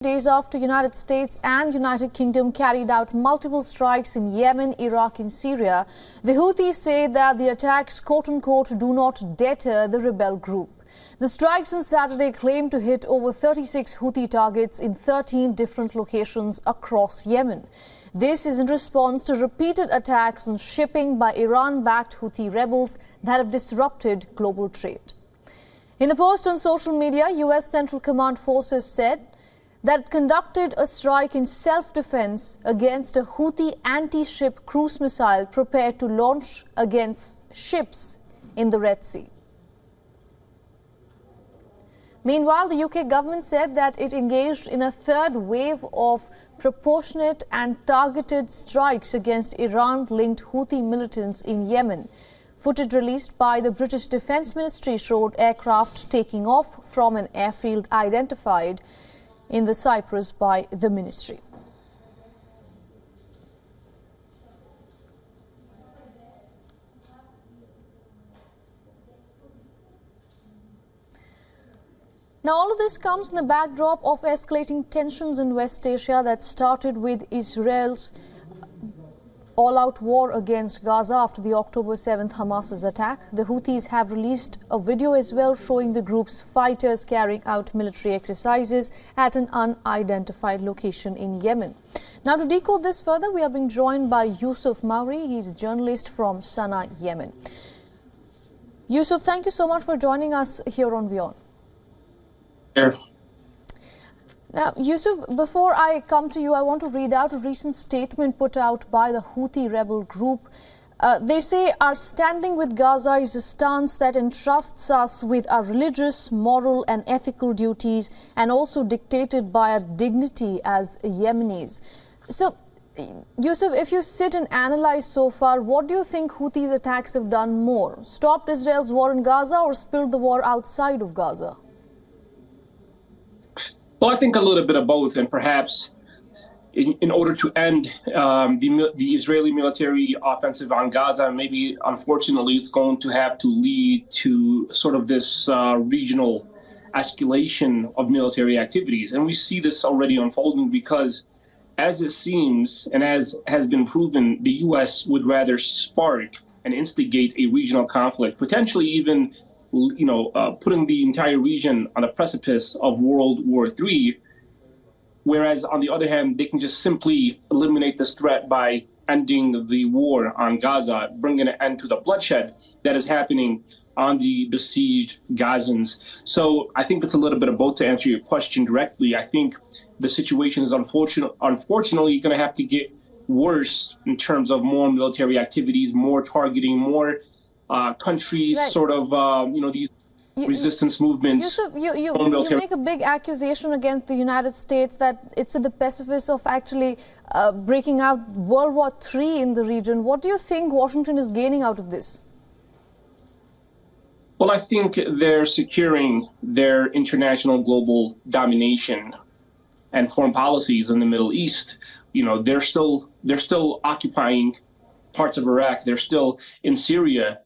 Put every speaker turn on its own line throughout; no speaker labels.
Days after United States and United Kingdom carried out multiple strikes in Yemen, Iraq and Syria, the Houthis say that the attacks quote-unquote do not deter the rebel group. The strikes on Saturday claimed to hit over 36 Houthi targets in 13 different locations across Yemen. This is in response to repeated attacks on shipping by Iran-backed Houthi rebels that have disrupted global trade. In a post on social media, U.S. Central Command Forces said that it conducted a strike in self-defense against a Houthi anti-ship cruise missile prepared to launch against ships in the Red Sea. Meanwhile, the UK government said that it engaged in a third wave of proportionate and targeted strikes against Iran-linked Houthi militants in Yemen. Footage released by the British Defence Ministry showed aircraft taking off from an airfield identified in the Cyprus by the ministry. Now, all of this comes in the backdrop of escalating tensions in West Asia that started with Israel's all-out war against Gaza after the October 7th Hamas's attack. The Houthis have released a video as well showing the group's fighters carrying out military exercises at an unidentified location in Yemen. Now, to decode this further, we are being joined by Yusuf Mauri. He's a journalist from Sana'a, Yemen. Yusuf, thank you so much for joining us here on WION.
Sure.
Now, Yusuf, before I come to you, I want to read out a recent statement put out by the Houthi rebel group. They say, "Our standing with Gaza is a stance that entrusts us with our religious, moral and ethical duties and also dictated by our dignity as Yemenis." So, Yusuf, if you sit and analyze so far, what do you think Houthis' attacks have done more? Stopped Israel's war in Gaza or spilled the war outside of Gaza?
Well, I think a little bit of both, and perhaps in order to end the Israeli military offensive on Gaza, maybe unfortunately it's going to have to lead to sort of this regional escalation of military activities. And we see this already unfolding because, as it seems and as has been proven, the U.S. would rather spark and instigate a regional conflict, potentially even putting the entire region on the precipice of World War III, whereas on the other hand, they can just simply eliminate this threat by ending the war on Gaza, bringing an end to the bloodshed that is happening on the besieged Gazans. So I think it's a little bit of both. To answer your question directly, I think the situation is unfortunately going to have to get worse in terms of more military activities, more targeting, more countries, right. Sort of, these resistance movements.
Yusuf, you make a big accusation against the United States that it's at the precipice of actually breaking out World War III in the region. What do you think Washington is gaining out of this?
Well, I think they're securing their international global domination and foreign policies in the Middle East. They're still occupying parts of Iraq. They're still in Syria,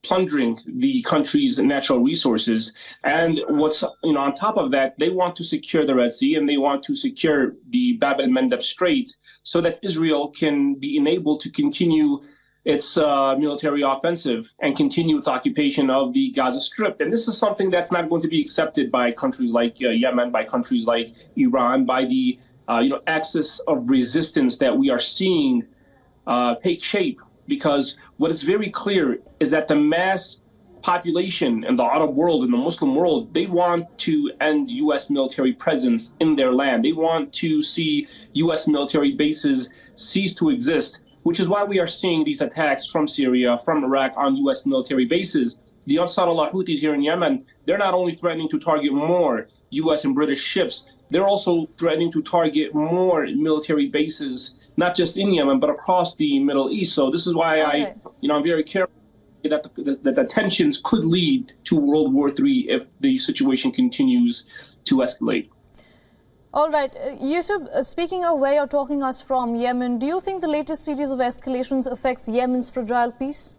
plundering the country's natural resources. And what's, on top of that, they want to secure the Red Sea and they want to secure the Bab el-Mandeb Strait so that Israel can be enabled to continue its military offensive and continue its occupation of the Gaza Strip. And this is something that's not going to be accepted by countries like Yemen, by countries like Iran, by the axis of resistance that we are seeing take shape. Because what is very clear is that the mass population in the Arab world, in the Muslim world, they want to end U.S. military presence in their land. They want to see U.S. military bases cease to exist, which is why we are seeing these attacks from Syria, from Iraq on U.S. military bases. The Ansar Allah Houthis here in Yemen, they're not only threatening to target more U.S. and British ships, they're also threatening to target more military bases, not just in Yemen, but across the Middle East. So this is why I'm very careful that the tensions could lead to World War III if the situation continues to escalate.
All right. Yusuf, speaking of where you're talking us from, Yemen, do you think the latest series of escalations affects Yemen's fragile peace?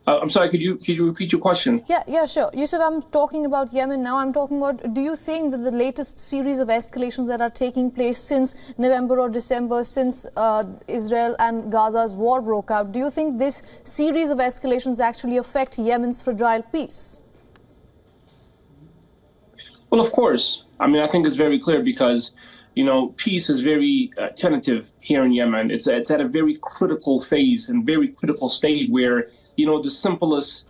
I'm sorry, could you repeat your question?
Yeah, sure. Yusuf, I'm talking about Yemen now. I'm talking about, do you think that the latest series of escalations that are taking place since November or December, since Israel and Gaza's war broke out, do you think this series of escalations actually affect Yemen's fragile peace?
Well, of course. I mean, I think it's very clear because, peace is very tentative here in Yemen. It's at a very critical phase and very critical stage where, the simplest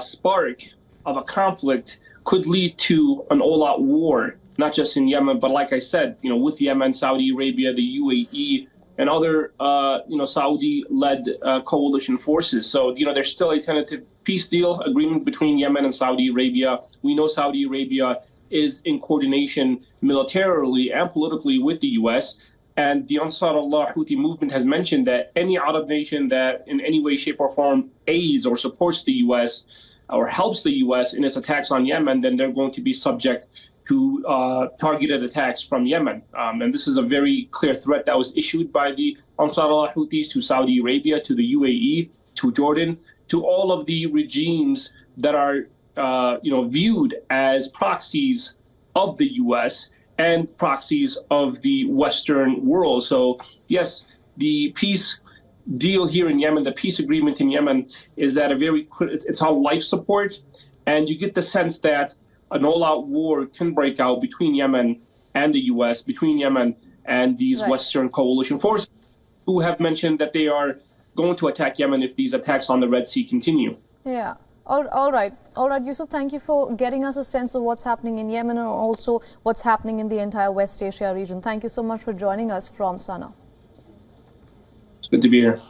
spark of a conflict could lead to an all-out war, not just in Yemen, but like I said, with Yemen, Saudi Arabia, the UAE, and other, Saudi-led coalition forces. So, there's still a tentative peace deal agreement between Yemen and Saudi Arabia. We know Saudi Arabia is in coordination militarily and politically with the U.S., and the Ansar Allah Houthi movement has mentioned that any Arab nation that in any way, shape, or form aids or supports the U.S. or helps the U.S. in its attacks on Yemen, then they're going to be subject to targeted attacks from Yemen. And this is a very clear threat that was issued by the Ansar Allah Houthis to Saudi Arabia, to the UAE, to Jordan, to all of the regimes that are viewed as proxies of the U.S. and proxies of the Western world. So, yes, the peace deal here in Yemen, the peace agreement in Yemen, is at it's on life support, and you get the sense that an all-out war can break out between Yemen and the U.S., between Yemen and these Western coalition forces, who have mentioned that they are going to attack Yemen if these attacks on the Red Sea continue.
Yeah. All right, Yusuf, thank you for getting us a sense of what's happening in Yemen and also what's happening in the entire West Asia region. Thank you so much for joining us from Sana'a.
It's good to be here.